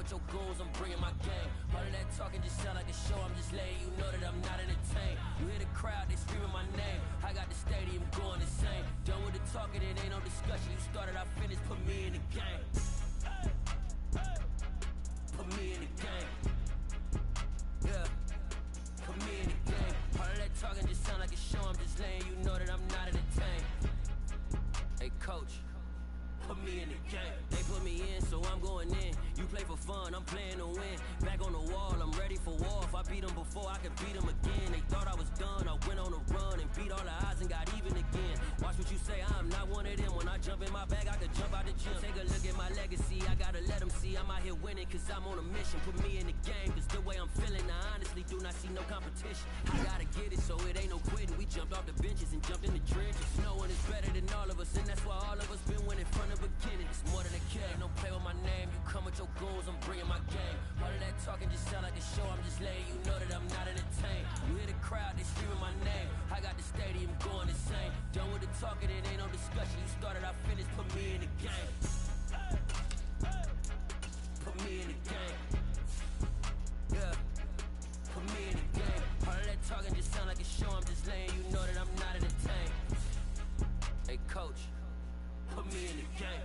with your goons, I'm bringing my game. All of that talking just sound like a show, I'm just letting you know that I'm not entertained. You hear the crowd, they screaming my name. I got the stadium going insane. Done with the talking, it ain't no discussion. You started, I finished, put me in the game. Put me in the game. Yeah. Put me in the game. All of that talking just sound like a show, I'm just letting you know that I'm not entertained. Hey coach, put me in the game. They put me in, so I'm going in. You play for fun, I'm playing to win. Back on the wall, I'm ready for war. If I beat them before, I can beat them again. They thought I was done, I went on a run and beat all the odds and got even again. Watch what you say, I'm not one of them. When I jump in my bag, I could jump out the gym. Take a look at my legacy, I gotta let them see I'm out here winning, cause I'm on a mission. Put me in the game, cause the way I'm feeling, I honestly do not see no competition. I gotta get it, so it ain't no quitting. We jumped off the benches and jumped in the trenches. No one is better than all of us, and that's why all of us been winning from the beginning. It's more than a kid, don't play with my name. You come with your goons, I'm bringing my game. All of that talking just sound like a show, I'm just letting you know that I'm not entertained. You hear the crowd, they screaming my name. I got the stadium going insane. Done with the talking, it ain't no discussion. You started, I finished, put me in the game. Put me in the game. Yeah. Put me in the game. All of that talking just sound like a show, I'm just letting you know that I'm not entertained. Hey coach, put me in the game.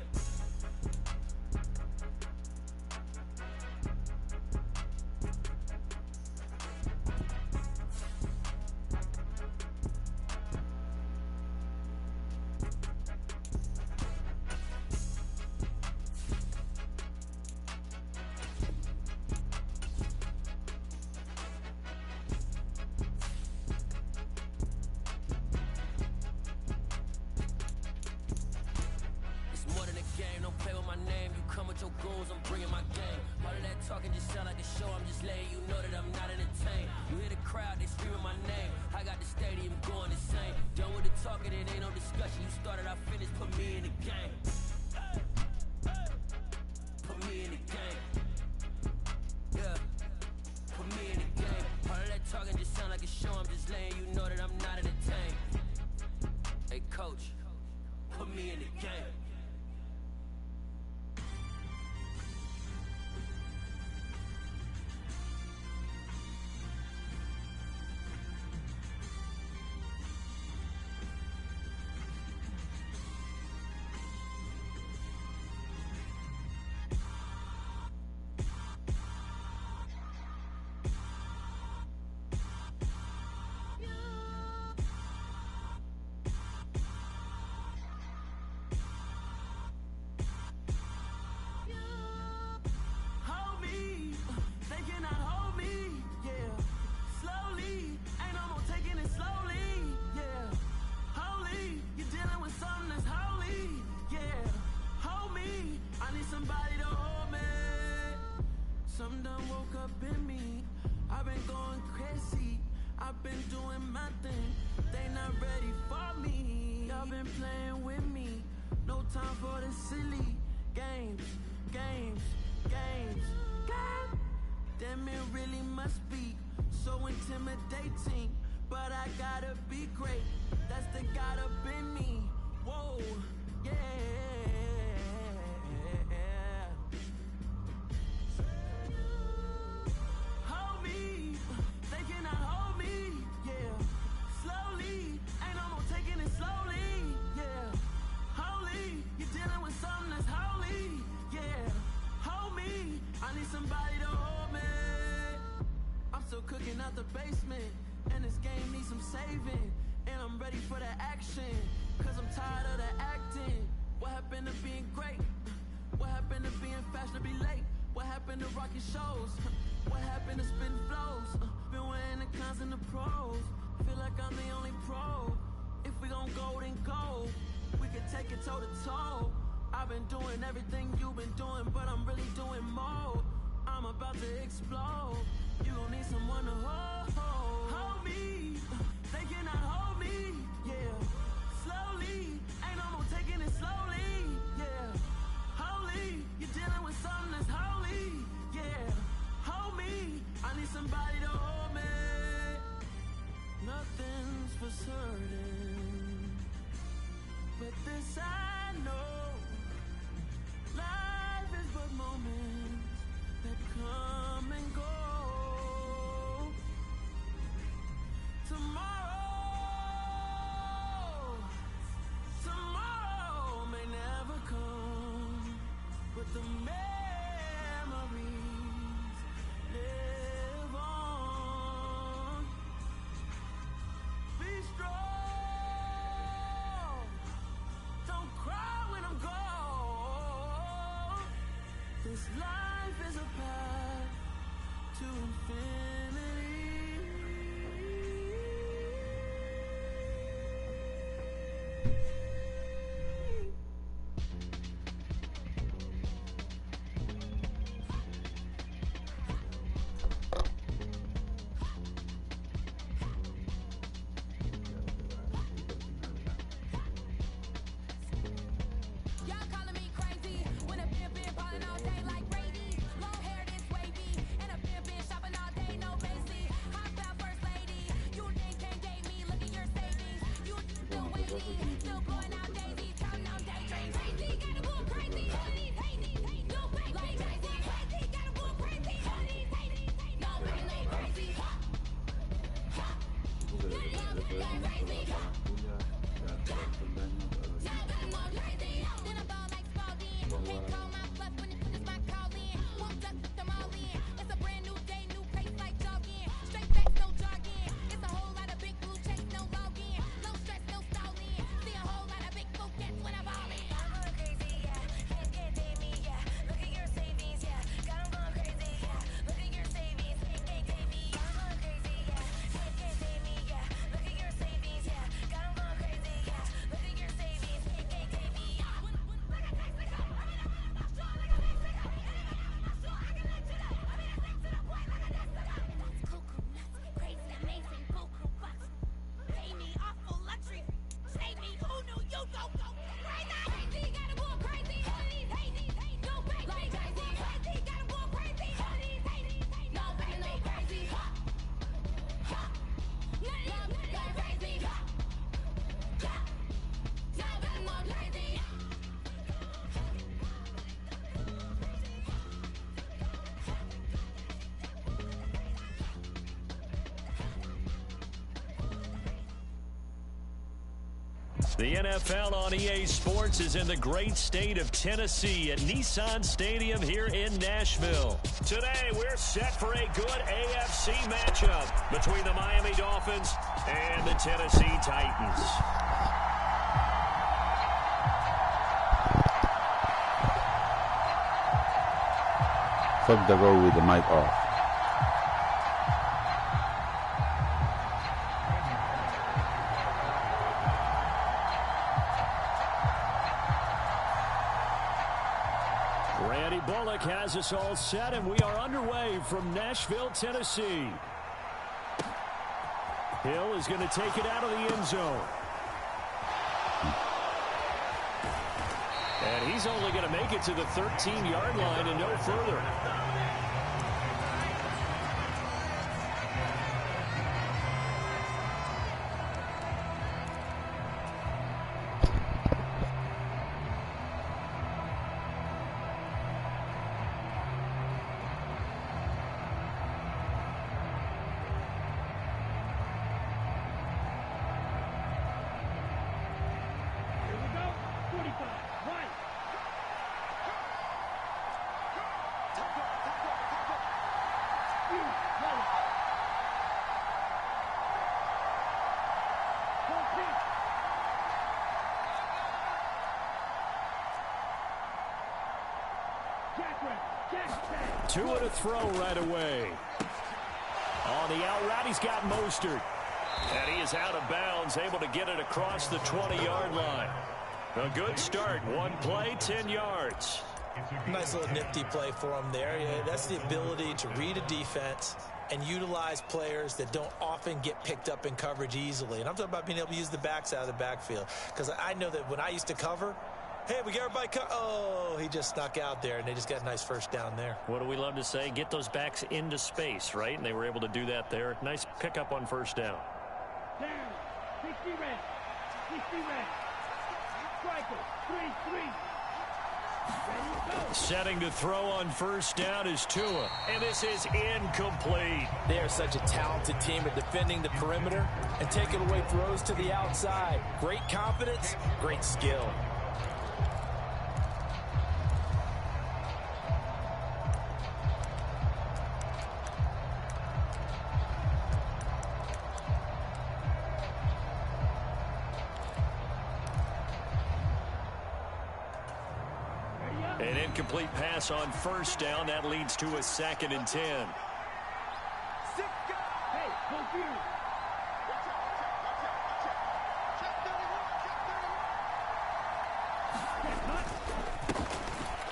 The basement, and this game needs some saving, and I'm ready for the action, cause I'm tired of the acting. What happened to being great? What happened to being fashionably late? What happened to rocking shows? What happened to spitting flows? Been wearing the cons and the pros. Feel like I'm the only pro. If we gon' go, then go. We can take it toe to toe. I've been doing everything you've been doing, but I'm really doing more. I'm about to explode. You gon' need someone to hold me. They cannot hold me, yeah. Slowly, ain't no more taking it slowly, yeah. Holy, you're dealing with something that's holy, yeah. Hold me, I need somebody to hold me. Nothing's for certain, but this I know. Life is but moments that come and go. Tomorrow may never come, but the memories live on. Be strong, don't cry when I'm gone. This life is a path to infinity. The NFL on EA Sports is in the great state of Tennessee at Nissan Stadium here in Nashville. Today, we're set for a good AFC matchup between the Miami Dolphins and the Tennessee Titans. Fuck the goal with the mic off. Has us all set, and we are underway from Nashville, Tennessee. Hill is going to take it out of the end zone. And he's only going to make it to the 13-yard line and no further. Two and a throw right away. On the out route, he's got Mostert. And he is out of bounds, able to get it across the 20-yard line. A good start. One play, 10 yards. Nice little nifty play for him there. Yeah, that's the ability to read a defense and utilize players that don't often get picked up in coverage easily. And I'm talking about being able to use the backs out of the backfield. Because I know that when I used to cover, hey, we got everybody oh, he just snuck out there, and they just got a nice first down there. What do we love to say? Get those backs into space, right? And they were able to do that there. Nice pickup on first down. Down, 60 red, 60 red. Striker, 3-3. Setting to throw on first down is Tua. And this is incomplete. They are such a talented team at defending the perimeter and taking away throws to the outside. Great confidence, great skill. An incomplete pass on first down. That leads to a 2nd and 10.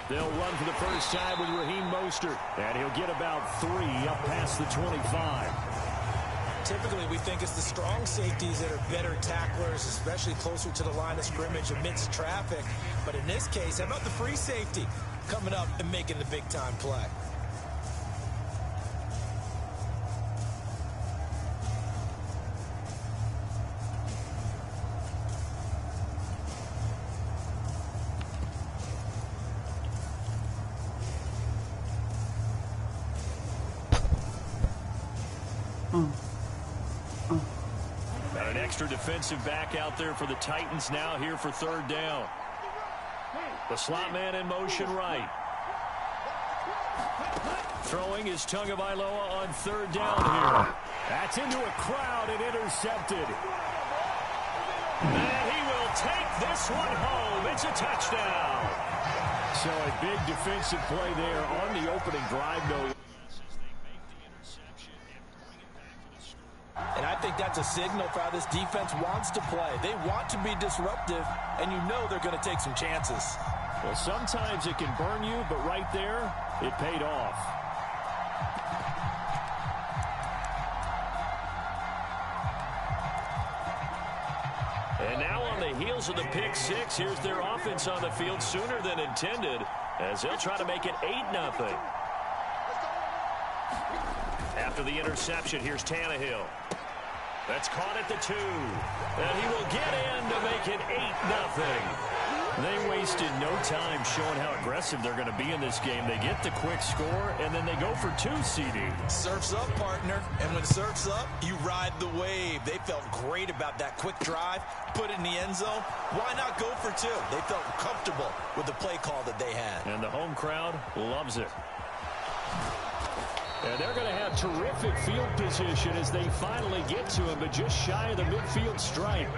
They'll run for the first time with Raheem Mostert. And he'll get about 3 up past the 25. Typically, we think it's the strong safeties that are better tacklers, especially closer to the line of scrimmage amidst traffic. But in this case, how about the free safety coming up and making the big-time play? Got an extra defensive back out there for the Titans now here for 3rd down. The slot man in motion right. Throwing is Tagovailoa on 3rd down here. That's into a crowd and intercepted. And he will take this one home. It's a touchdown. So a big defensive play there on the opening drive, though. And I think that's a signal for how this defense wants to play. They want to be disruptive, and you know they're going to take some chances. Well, sometimes it can burn you, but right there, it paid off. And now on the heels of the pick six, here's their offense on the field sooner than intended, as they'll try to make it 8-0. After the interception, here's Tannehill. That's caught at the 2. And he will get in to make it 8-0. They wasted no time showing how aggressive they're going to be in this game. They get the quick score, and then they go for 2, CD. Surf's up, partner. And when surf's up, you ride the wave. They felt great about that quick drive, put it in the end zone. Why not go for 2? They felt comfortable with the play call that they had. And the home crowd loves it. And they're going to have terrific field position as they finally get to him, but just shy of the midfield stripe.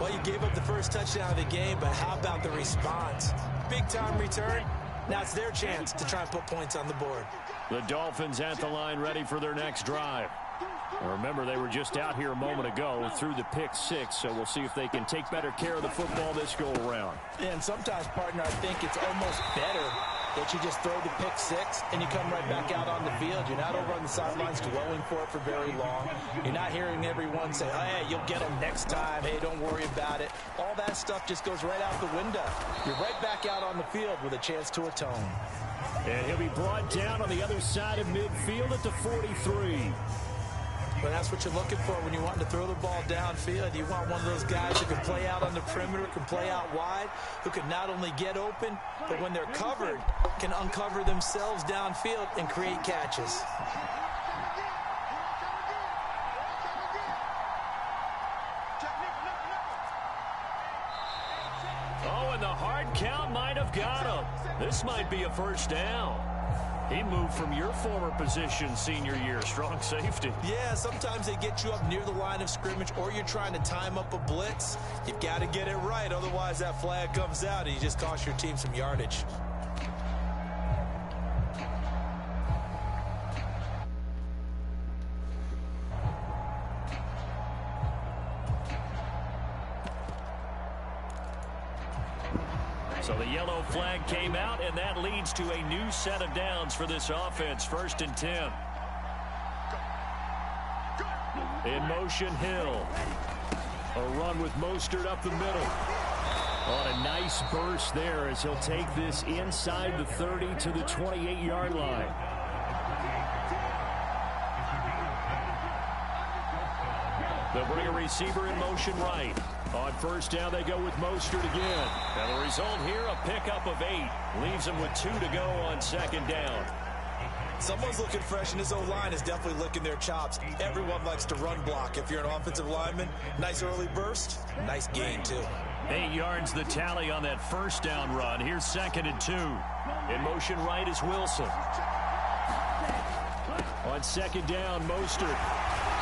Well, you gave up the first touchdown of the game, but how about the response? Big-time return. Now it's their chance to try and put points on the board. The Dolphins at the line ready for their next drive. Remember, they were just out here a moment ago through the pick 6, so we'll see if they can take better care of the football this go-around. And sometimes, partner, I think it's almost better that you just throw the pick 6 and you come right back out on the field. You're not over on the sidelines dwelling for it for very long. You're not hearing everyone say, oh, hey, you'll get them next time. Hey, don't worry about it. All that stuff just goes right out the window. You're right back out on the field with a chance to atone. And he'll be brought down on the other side of midfield at the 43. But that's what you're looking for when you're wanting to throw the ball downfield. You want one of those guys who can play out on the perimeter, can play out wide, who can not only get open, but when they're covered, can uncover themselves downfield and create catches. Oh, and the hard count might have got him. This might be a first down. He moved from your former position senior year, strong safety. Yeah, sometimes they get you up near the line of scrimmage, or you're trying to time up a blitz. You've got to get it right, otherwise that flag comes out and you just cost your team some yardage. So the yellow flag came out, and that leads to a new set of downs for this offense. 1st and 10. In motion, Hill. A run with Mostert up the middle. On a nice burst there as he'll take this inside the 30 to the 28-yard line. They'll bring a receiver in motion right. On first down, they go with Mostert again. And the result here, a pickup of 8. Leaves them with 2 to go on second down. Someone's looking fresh, and this O-line is definitely licking their chops. Everyone likes to run block. If you're an offensive lineman, nice early burst, nice gain, too. 8 yards the tally on that first down run. Here's 2nd and 2. In motion right is Wilson. On 2nd down, Mostert.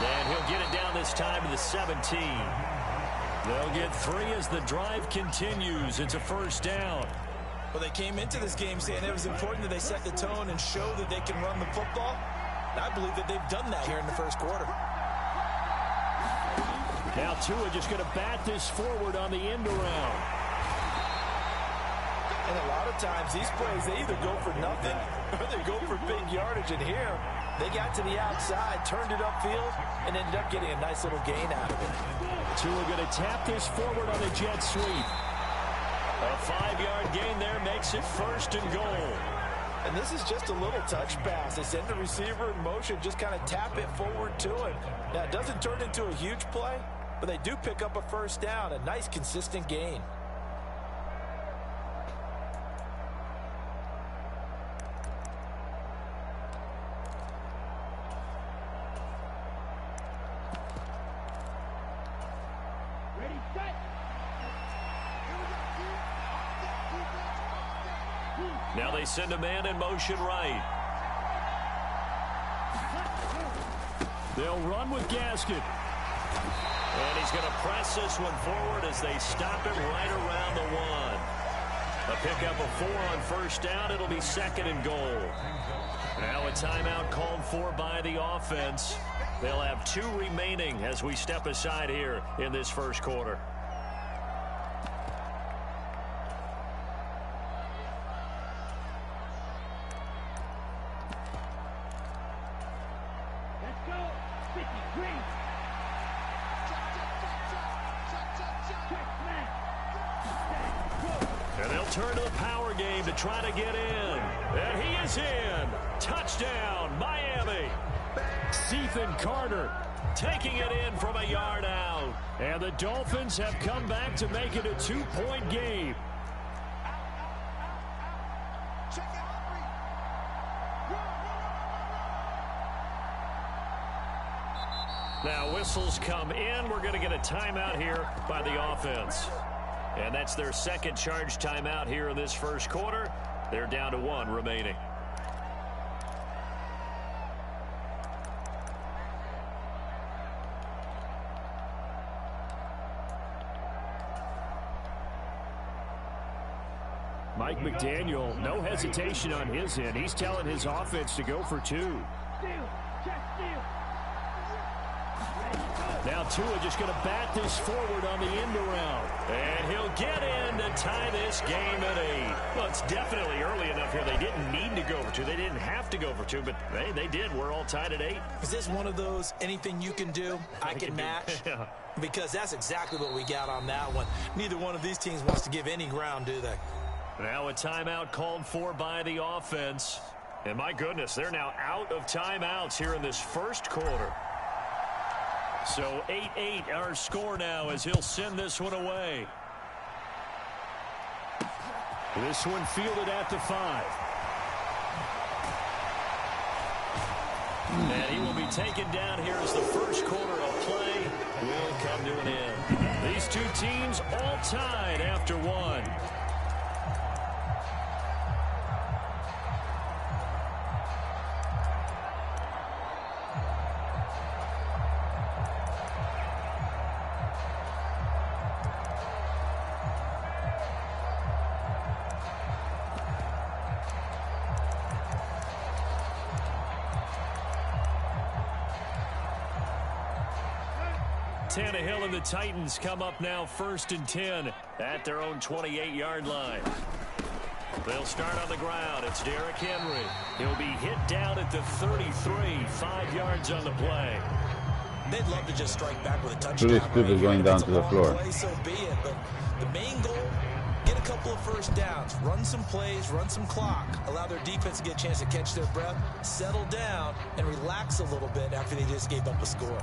And he'll get it down this time to the 17. They'll get 3 as the drive continues. It's a first down. Well, they came into this game saying it was important that they set the tone and show that they can run the football. And I believe that they've done that here in the first quarter. Now Tua just going to bat this forward on the end around. And a lot of times these plays, they either go for nothing or they go for big yardage. And here, they got to the outside, turned it upfield, and ended up getting a nice little gain out of it. Tua going to tap this forward on the jet sweep. A 5-yard gain there makes it 1st and goal. And this is just a little touch pass. They send the receiver in motion, just kind of tap it forward to him. Now, it doesn't turn into a huge play, but they do pick up a first down, a nice consistent gain. Now they send a man in motion right. They'll run with Gaskin. And he's going to press this one forward as they stop him right around the 1. A pickup of 4 on first down. It'll be 2nd and goal. Now a timeout called for by the offense. They'll have 2 remaining as we step aside here in this first quarter. And they'll turn to the power game to try to get in. And he is in. Touchdown, Miami. Ethan Carter taking it in from a yard out. And the Dolphins have come back to make it a 2-point game. Now whistles come in. We're going to get a timeout here by the offense. And that's their 2nd charge timeout here in this first quarter. They're down to 1 remaining. Mike McDaniel, no hesitation on his end. He's telling his offense to go for 2. Now Tua just going to bat this forward on the end around. And he'll get in to tie this game at 8. Well, it's definitely early enough here. They didn't need to go for 2. They didn't have to go for 2, but they did. We're all tied at 8. Is this one of those anything you can do, I can match? Yeah. Because that's exactly what we got on that one. Neither one of these teams wants to give any ground, do they? Now a timeout called for by the offense. And my goodness, they're now out of timeouts here in this first quarter. So 8-8 our score now as he'll send this one away. This one fielded at the 5. And he will be taken down here as the first quarter of play will come to an end. These 2 teams all tied after 1. Tannehill and the Titans come up now 1st and 10 at their own 28-yard line. They'll start on the ground. It's Derrick Henry. He'll be hit down at the 33, 5 yards on the play. They'd love to just strike back with a touchdown. Right going down to the floor. Play, so be it. But the main goal, get a couple of first downs, run some plays, run some clock, allow their defense to get a chance to catch their breath, settle down, and relax a little bit after they just gave up a score.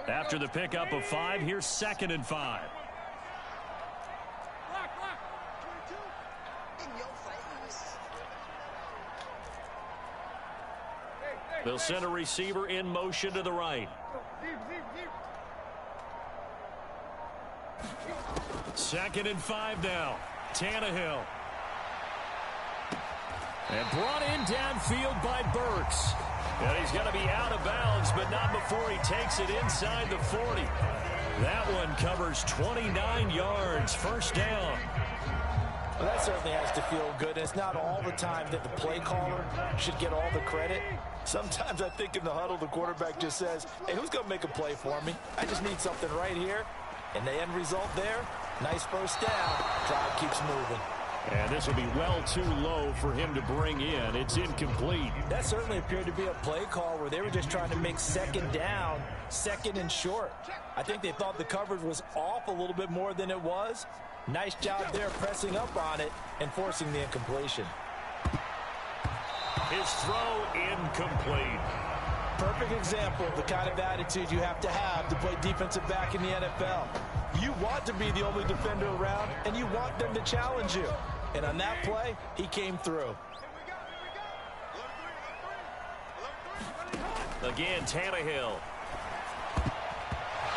After the pickup of 5, here's 2nd and 5. They'll send a receiver in motion to the right. 2nd and 5 now. Tannehill. And brought in downfield by Burks. And he's going to be out of bounds, but not before he takes it inside the 40. That one covers 29 yards. First down. Well, that certainly has to feel good. It's not all the time that the play caller should get all the credit. Sometimes I think in the huddle, the quarterback just says, hey, who's going to make a play for me? I just need something right here. And the end result there, nice first down. Drive keeps moving. And this will be well too low for him to bring in. It's incomplete. That certainly appeared to be a play call where they were just trying to make 2nd down, 2nd and short. I think they thought the coverage was off a little bit more than it was. Nice job there pressing up on it and forcing the incompletion. His throw incomplete. Perfect example of the kind of attitude you have to play defensive back in the NFL. You want to be the only defender around, and you want them to challenge you. And on that play, he came through. Again, Tannehill.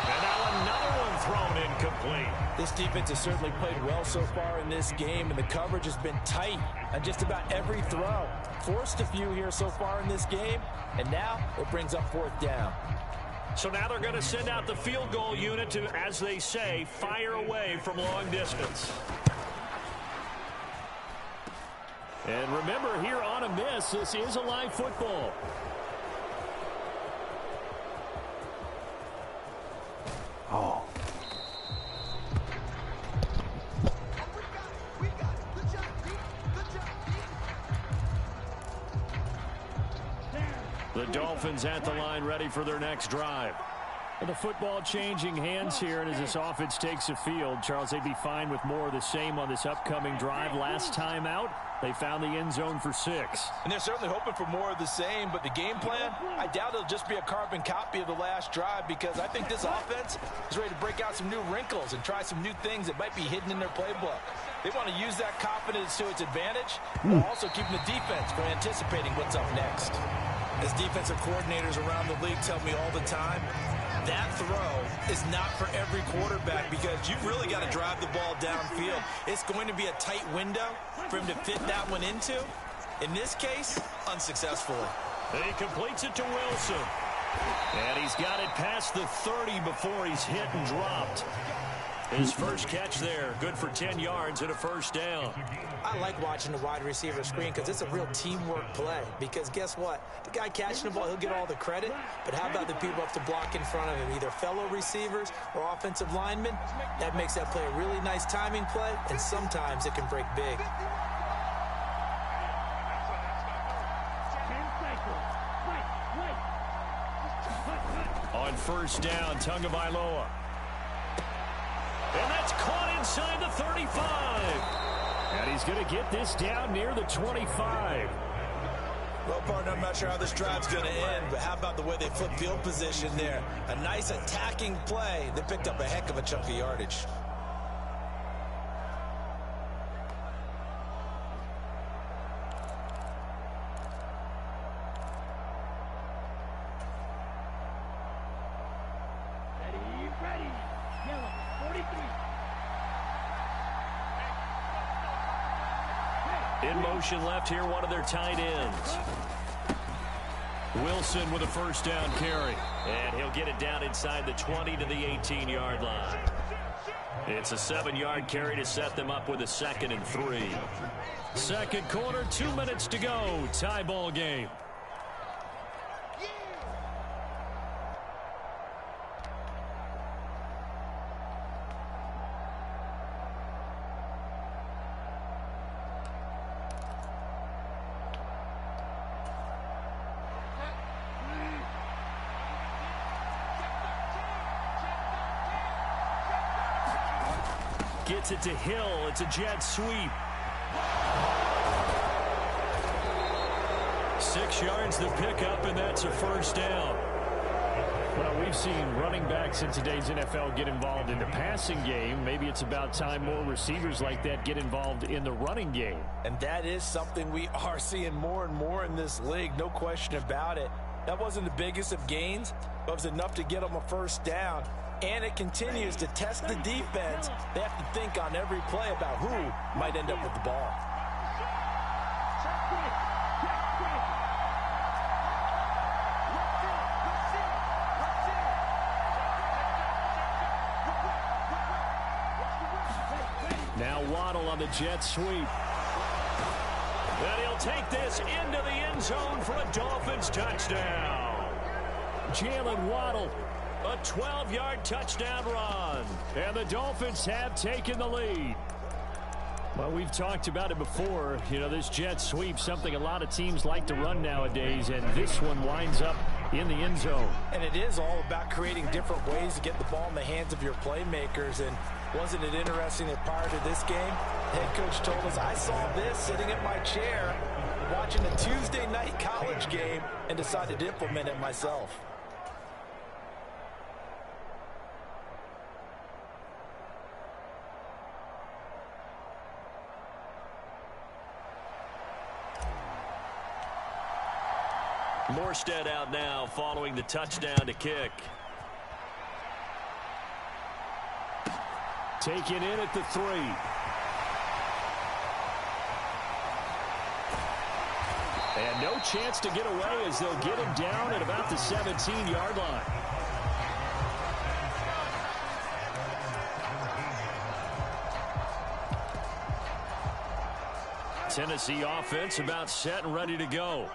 And now another one thrown incomplete. This defense has certainly played well so far in this game, and the coverage has been tight on just about every throw. Forced a few here so far in this game, and now it brings up 4th down. So now they're going to send out the field goal unit to, as they say, fire away from long distance. And remember, here on a miss, this is a live football. Oh. The Dolphins at the line ready for their next drive. And the football changing hands here, and as this offense takes the field, Charles, they'd be fine with more of the same on this upcoming drive. Last time out, they found the end zone for 6. And they're certainly hoping for more of the same, but the game plan, I doubt it'll just be a carbon copy of the last drive, because I think this offense is ready to break out some new wrinkles and try some new things that might be hidden in their playbook. They want to use that confidence to its advantage, while also keeping the defense from anticipating what's up next. As defensive coordinators around the league tell me all the time, that throw is not for every quarterback, because you've really got to drive the ball downfield. It's going to be a tight window for him to fit that one into. In this case, unsuccessfully. He completes it to Wilson. And he's got it past the 30 before he's hit and dropped. His first catch there, good for 10 yards and a first down. I like watching the wide receiver screen because it's a real teamwork play. Because guess what? The guy catching the ball, he'll get all the credit. But how about the people up to block in front of him, either fellow receivers or offensive linemen? That makes that play a really nice timing play, and sometimes it can break big. On first down, Tagovailoa. And that's caught inside the 35. And he's going to get this down near the 25. Well, partner, I'm not sure how this drive's going to end, but how about the way they flip field position there? A nice attacking play that picked up a heck of a chunk of yardage. In motion left here, one of their tight ends. Wilson with a first down carry. And he'll get it down inside the 20 to the 18-yard line. It's a 7-yard carry to set them up with a 2nd and 3. Second quarter, 2 minutes to go. Tie ball game. Gets it to Hill. It's a jet sweep. 6 yards to pick up, and that's a first down. Well, we've seen running backs in today's NFL get involved in the passing game. Maybe it's about time more receivers like that get involved in the running game. And that is something we are seeing more and more in this league, no question about it. That wasn't the biggest of gains, but it was enough to get them a first down. And it continues to test the defense. They have to think on every play about who might end up with the ball. Now Waddle on the jet sweep. And he'll take this into the end zone for a Dolphins touchdown. Jalen Waddle, a 12-yard touchdown run. And the Dolphins have taken the lead. Well, we've talked about it before. You know, this jet sweep, something a lot of teams like to run nowadays, and this one winds up in the end zone. And it is all about creating different ways to get the ball in the hands of your playmakers. And wasn't it interesting that prior to this game, head coach told us, I saw this sitting in my chair watching a Tuesday night college game and decided to implement it myself. Morstead out now following the touchdown to kick. Taken in at the 3. And no chance to get away as they'll get him down at about the 17-yard line. Tennessee offense about set and ready to go.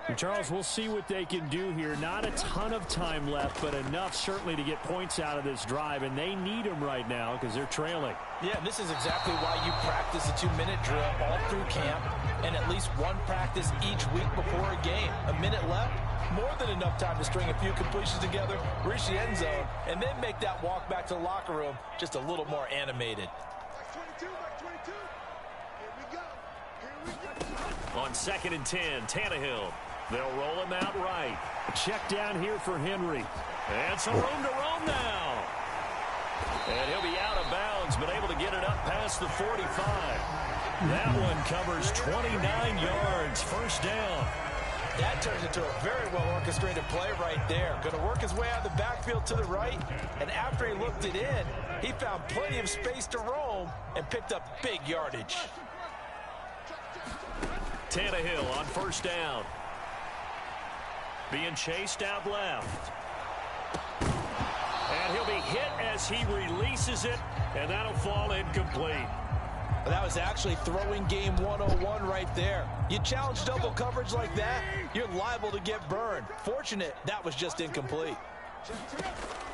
And Charles, we'll see what they can do here. Not a ton of time left, but enough certainly to get points out of this drive, and they need them right now because they're trailing. Yeah, and this is exactly why you practice a 2-minute drill all through camp and at least one practice each week before a game. A minute left, more than enough time to string a few completions together, reach the end zone, and then make that walk back to the locker room just a little more animated. On 2nd and 10, Tannehill. They'll roll him out right. Check down here for Henry. And some room to roam now. And he'll be out of bounds, but able to get it up past the 45. That one covers 29 yards. First down. That turns into a very well-orchestrated play right there. Going to work his way out of the backfield to the right. And after he looked it in, he found plenty of space to roam and picked up big yardage. Tannehill on first down. Being chased out left. And he'll be hit as he releases it, and that'll fall incomplete. That was actually throwing game 101 right there. You challenge double coverage like that, you're liable to get burned. Fortunate, that was just incomplete.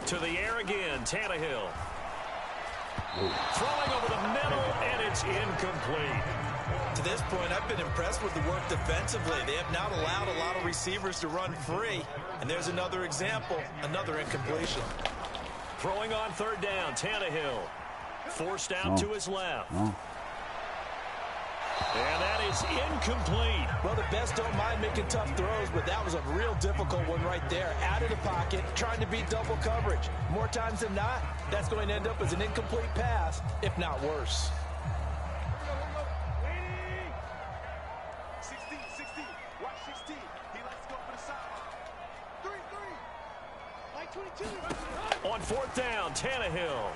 To the air again, Tannehill. Throwing over the middle, and it's incomplete. To this point, I've been impressed with the work defensively. They have not allowed a lot of receivers to run free. And there's another example, another incompletion. Throwing on third down, Tannehill. Forced out to his left. And that is incomplete. Well, the best don't mind making tough throws, but that was a real difficult one right there. Out of the pocket, trying to beat double coverage. More times than not, that's going to end up as an incomplete pass, if not worse. On fourth down, Tannehill.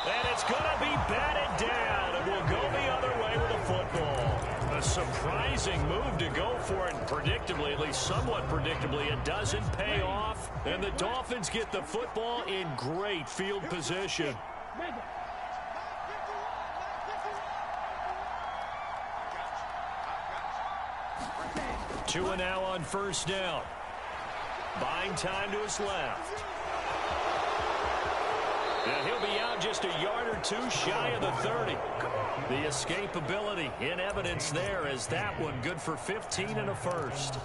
And it's going to be batted down, and we'll go the other way with a football. A surprising move to go for it, and predictably, at least somewhat predictably, it doesn't pay off. And the Dolphins get the football in great field position. Tua now on first down. Buying time to his left. And he'll be out just a yard or two shy of the 30. The escapability in evidence there as that one good for 15 and a first.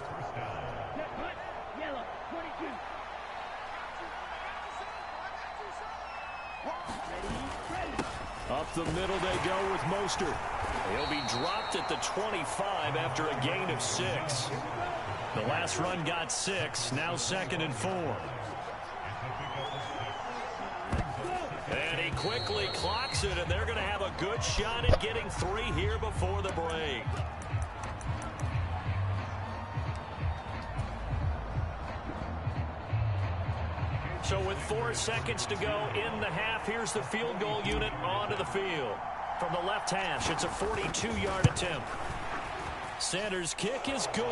Up the middle they go with Mostert. He'll be dropped at the 25 after a gain of 6. The last run got 6. Now 2nd and 4. And he quickly clocks it, and they're going to have a good shot at getting 3 here before the break. So with 4 seconds to go in the half, here's the field goal unit onto the field. From the left hash, it's a 42-yard attempt. Sanders' kick is good,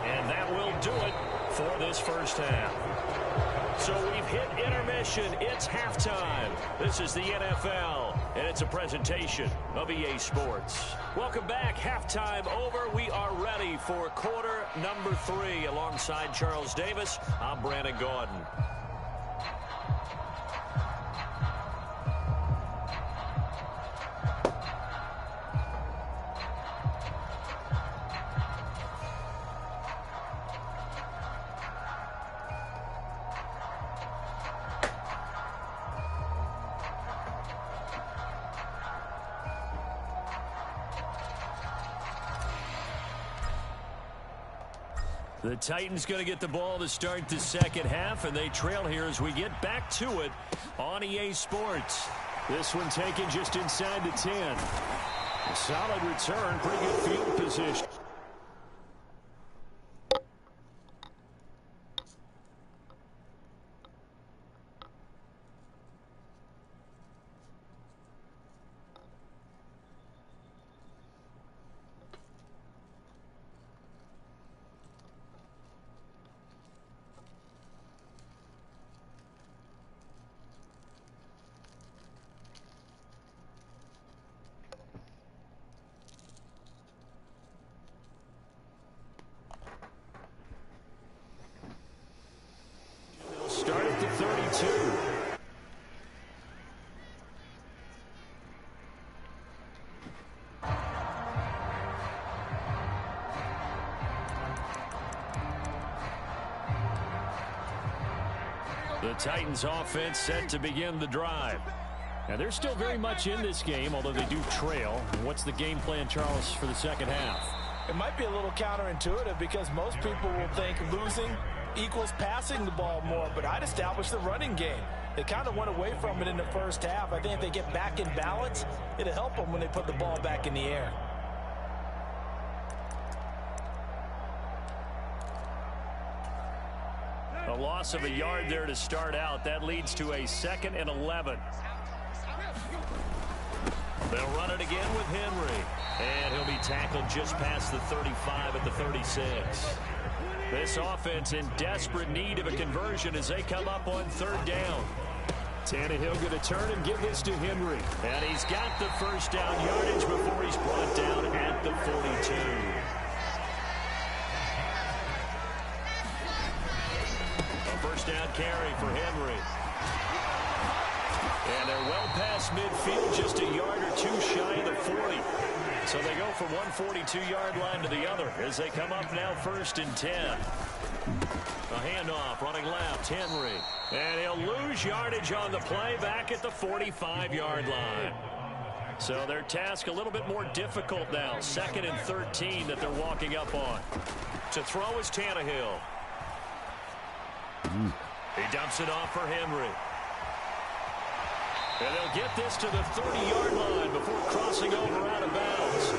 and that will do it for this first half. So we've hit intermission. It's halftime. This is the NFL, and it's a presentation of EA Sports. Welcome back. Halftime over. We are ready for quarter number 3. Alongside Charles Davis, I'm Brandon Gordon. The Titans going to get the ball to start the second half, and they trail here as we get back to it on EA Sports. This one taken just inside the 10. A solid return, pretty good field position. Start at the 32. The Titans offense set to begin the drive. Now they're still very much in this game, although they do trail. What's the game plan, Charles, for the second half? It might be a little counterintuitive because most people will think losing equals passing the ball more, but I'd establish the running game. They kind of went away from it in the first half. I think if they get back in balance, it'll help them when they put the ball back in the air. A loss of a yard there to start out. That leads to a 2nd and 11. They'll run it again with Henry. And he'll be tackled just past the 35 at the 36. This offense in desperate need of a conversion as they come up on 3rd down. Tannehill going to turn and give this to Henry. And he's got the first down yardage before he's brought down at the 42. A first down carry for Henry. And they're well past midfield, just a yard or 2 shy of the 40. So they go from one 42-yard line to the other as they come up now 1st and 10. A handoff running left, Henry. And he'll lose yardage on the play back at the 45-yard line. So their task a little bit more difficult now. 2nd and 13 that they're walking up on. To throw is Tannehill. He dumps it off for Henry. And they'll get this to the 30-yard line before crossing over out of bounds.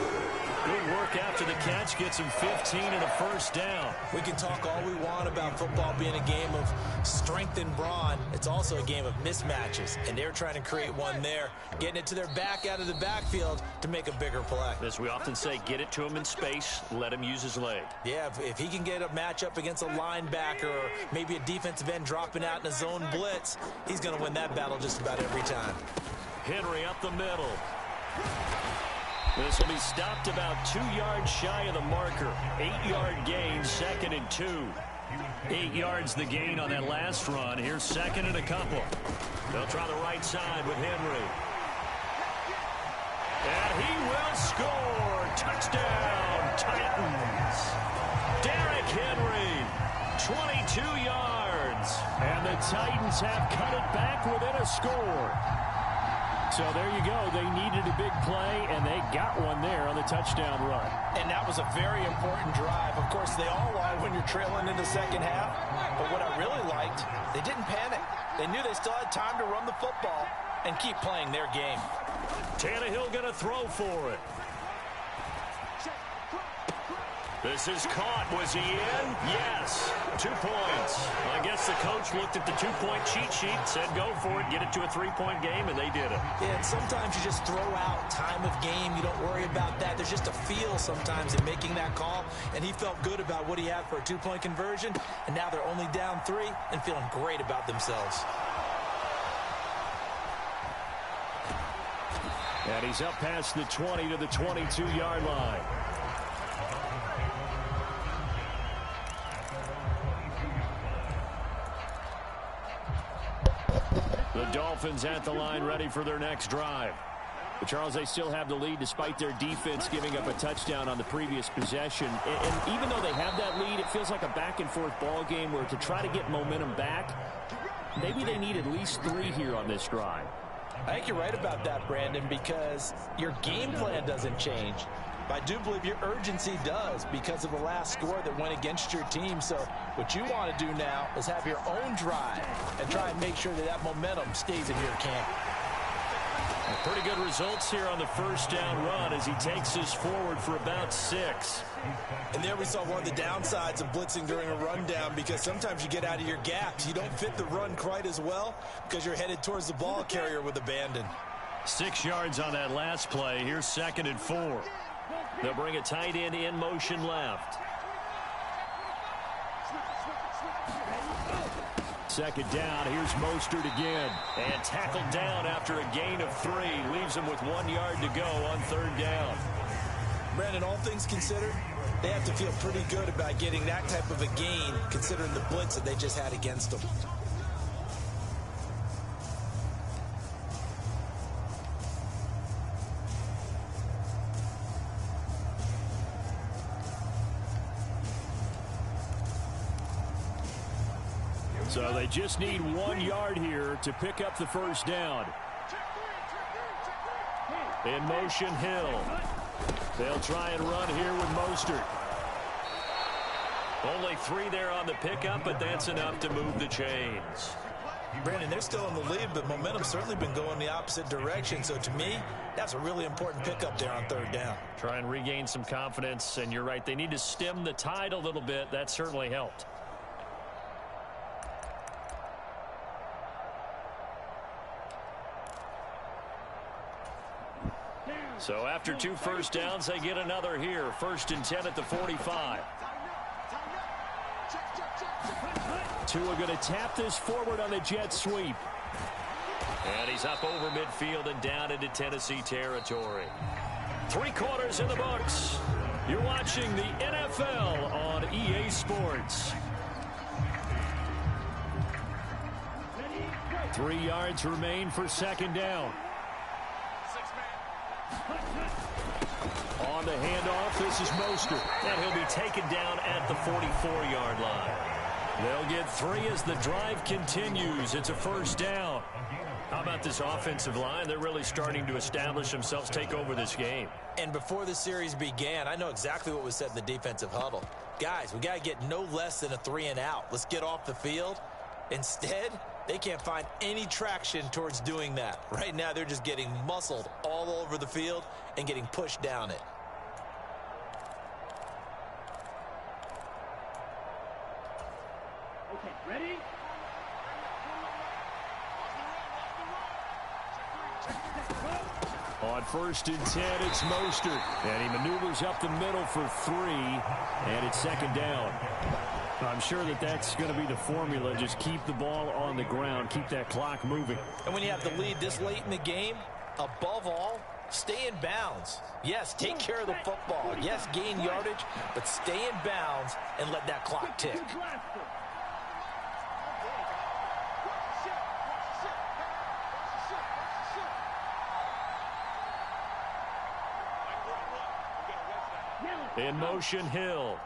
Good work after the catch. Gets him 15 and a first down. We can talk all we want about football being a game of strength and brawn. It's also a game of mismatches, and they're trying to create one there, getting it to their back out of the backfield to make a bigger play. As we often say, get it to him in space, let him use his leg. Yeah, if he can get a matchup against a linebacker or maybe a defensive end dropping out in a zone blitz, he's going to win that battle just about every time. Henry up the middle. This will be stopped about 2 yards shy of the marker. 8-yard gain, 2nd and 2. 8 yards the gain on that last run. Here's 2nd and a couple. They'll try the right side with Henry. And he will score. Touchdown, Titans. Derrick Henry, 22 yards. And the Titans have cut it back within a score. So there you go. They needed a big play, and they got one there on the touchdown run. And that was a very important drive. Of course, they all are when you're trailing in the second half. But what I really liked, they didn't panic. They knew they still had time to run the football and keep playing their game. Tannehill going to throw for it. This is caught. Was he in? Yes. 2 points. I guess the coach looked at the 2-point cheat sheet, said go for it, get it to a 3-point game, and they did it. Yeah, and sometimes you just throw out time of game. You don't worry about that. There's just a feel sometimes in making that call, and he felt good about what he had for a 2-point conversion, and now they're only down 3 and feeling great about themselves. And he's up past the 20 to the 22-yard line. The Dolphins at the line, ready for their next drive. But Charles, they still have the lead despite their defense giving up a touchdown on the previous possession. And even though they have that lead, it feels like a back-and-forth ball game where to try to get momentum back, maybe they need at least 3 here on this drive. I think you're right about that, Brandon, because your game plan doesn't change. I do believe your urgency does because of the last score that went against your team. So what you want to do now is have your own drive and try and make sure that that momentum stays in your camp. Pretty good results here on the first down run as he takes us forward for about 6. And there we saw one of the downsides of blitzing during a rundown, because sometimes you get out of your gaps. You don't fit the run quite as well because you're headed towards the ball carrier with abandon. 6 yards on that last play. Here's 2nd and 4. They'll bring a tight end in motion left. 2nd down. Here's Mostert again. And tackled down after a gain of 3. Leaves him with 1 yard to go on 3rd down. Brandon, all things considered, they have to feel pretty good about getting that type of a gain considering the blitz that they just had against them. So they just need 1 yard here to pick up the first down. In motion, Hill. They'll try and run here with Mostert. Only 3 there on the pickup, but that's enough to move the chains. Brandon, they're still in the lead, but momentum's certainly been going the opposite direction. So to me, that's a really important pickup there on 3rd down. Try and regain some confidence, and you're right. They need to stem the tide a little bit. That certainly helped. So after 2 first downs, they get another here. 1st and 10 at the 45. Tua going to tap this forward on a jet sweep. And he's up over midfield and down into Tennessee territory. 3 quarters in the books. You're watching the NFL on EA Sports. 3 yards remain for 2nd down. On the handoff, this is Mostert. And he'll be taken down at the 44-yard line. They'll get 3 as the drive continues. It's a 1st down. How about this offensive line? They're really starting to establish themselves, take over this game. And before the series began, I know exactly what was said in the defensive huddle. Guys, we got to get no less than a 3 and out. Let's get off the field. Instead, they can't find any traction towards doing that. Right now, they're just getting muscled all over the field and getting pushed down it. Okay, ready? On 1st and 10, it's Mostert. And he maneuvers up the middle for 3. And it's 2nd down. I'm sure that that's going to be the formula. Just keep the ball on the ground. Keep that clock moving. And when you have the lead this late in the game, above all, stay in bounds. Yes, take care of the football. Yes, gain yardage, but stay in bounds and let that clock tick. In motion, Hill.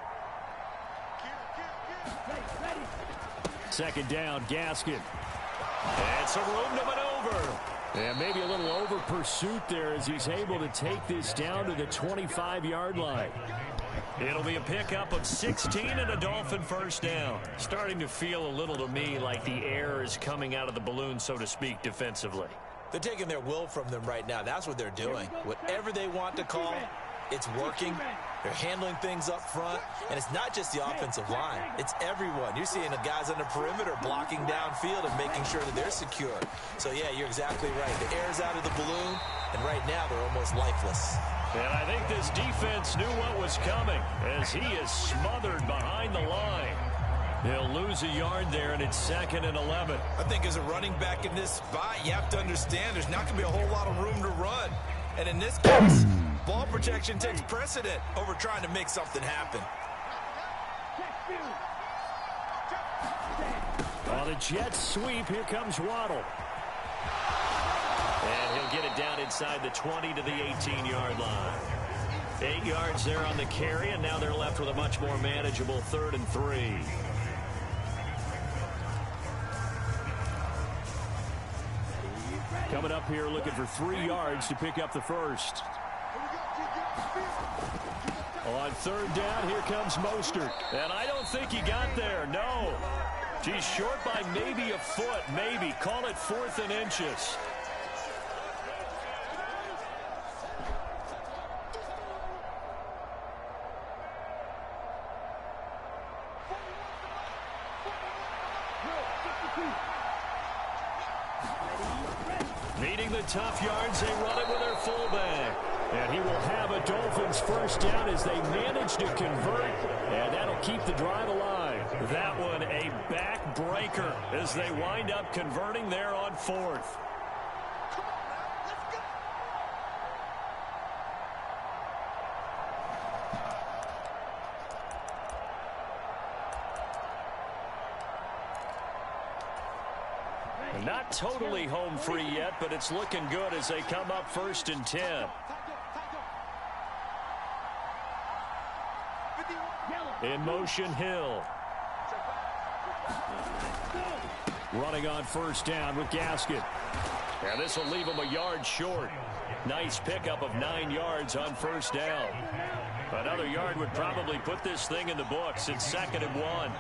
2nd down, Gaskin. And some room to maneuver. And maybe a little over pursuit there as he's able to take this down to the 25-yard line. It'll be a pickup of 16 and a Dolphin first down. Starting to feel a little to me like the air is coming out of the balloon, so to speak, defensively. They're taking their will from them right now. That's what they're doing. Whatever they want to call, it's working. They're handling things up front. And it's not just the offensive line. It's everyone. You're seeing the guys on the perimeter blocking downfield and making sure that they're secure. So, yeah, you're exactly right. The air's out of the balloon, and right now they're almost lifeless. And I think this defense knew what was coming as he is smothered behind the line. He'll lose a yard there, and it's 2nd and 11. I think as a running back in this spot, you have to understand there's not going to be a whole lot of room to run. And in this case, ball protection takes precedent over trying to make something happen. On the jet sweep, here comes Waddle. And he'll get it down inside the 20 to the 18-yard line. 8 yards there on the carry, and now they're left with a much more manageable 3rd and 3. Coming up here looking for 3 yards to pick up the first. On 3rd down, here comes Mostert. And I don't think he got there, no. He's short by maybe a foot, maybe. Call it 4th and inches. Needing the tough yards, they run it with their fullback. And he will have a Dolphins first down as they manage to convert. And that'll keep the drive alive. That one a backbreaker as they wind up converting there on 4th. Not totally home free yet, but it's looking good as they come up 1st and 10. In motion, Hill. Running on 1st down with Gaskin. And this will leave him a yard short. Nice pickup of 9 yards on 1st down. Another yard would probably put this thing in the books. It's 2nd and 1.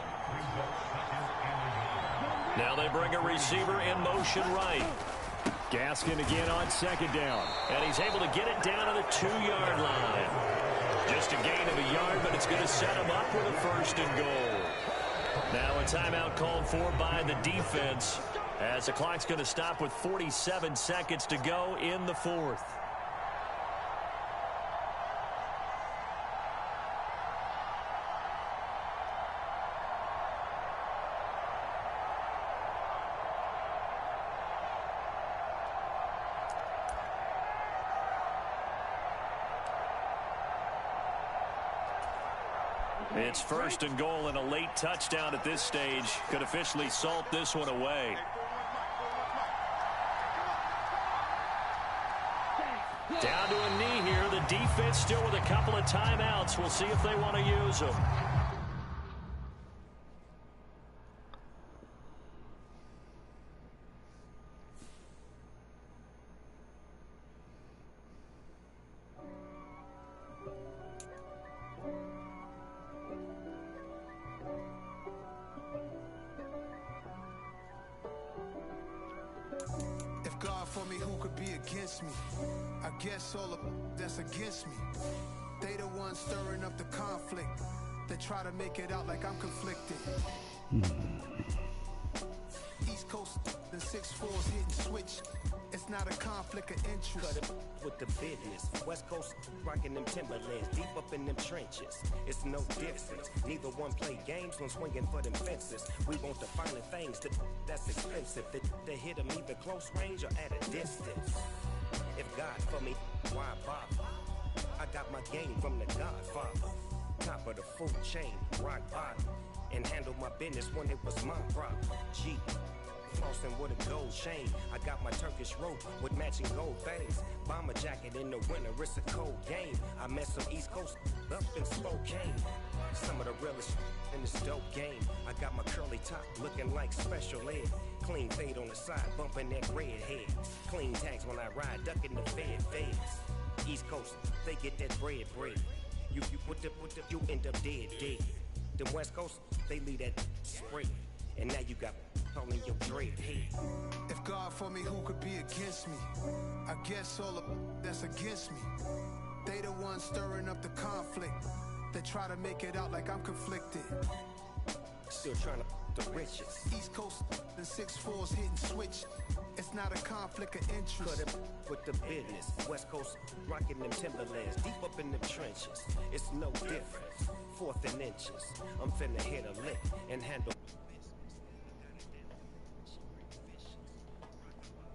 Now they bring a receiver in motion right. Gaskin again on 2nd down. And he's able to get it down to the 2-yard line. Just a gain of a yard, but it's going to set him up with a 1st and goal. Now a timeout called for by the defense as the clock's going to stop with 47 seconds to go in the 4th. It's 1st and goal, and a late touchdown at this stage could officially salt this one away. Down to a knee here. The defense still with a couple of timeouts. We'll see if they want to use them. Me. I guess all of that's against me. They the ones stirring up the conflict. They try to make it out like I'm conflicted. East Coast and 6'4's hitting switch. It's not a conflict of interest. Cut it with the business. West Coast rocking them Timberlands, deep up in them trenches. It's no difference. Neither one play games when swinging for them fences. We want the finer things that's expensive. They hit them either close range or at a distance. If God for me, why bother? I got my game from the Godfather. Top of the food chain, rock bottom. And handle my business when it was my problem. G, flossing with a gold chain. I got my Turkish rope with matching gold things. Bomber jacket in the winter, it's a cold game. I met some East Coast up in Spokane. Some of the realest in this dope game. I got my curly top looking like special ed. Clean fade on the side, bumping that red head. Clean tags when I ride, ducking the feds. East Coast, they get that bread. You you end up dead. Them West Coast, they leave that spray. And now you got all in your dread head. If God for me, who could be against me? I guess all of that's against me. They the ones stirring up the conflict. They try to make it out like I'm conflicted. Still trying to the riches. East Coast, the 6'4's hitting switch. It's not a conflict of interest. Cut it with the business. West Coast rocking them Timberlands, deep up in them trenches. It's no different. 4th and inches. I'm finna hit a lick and handle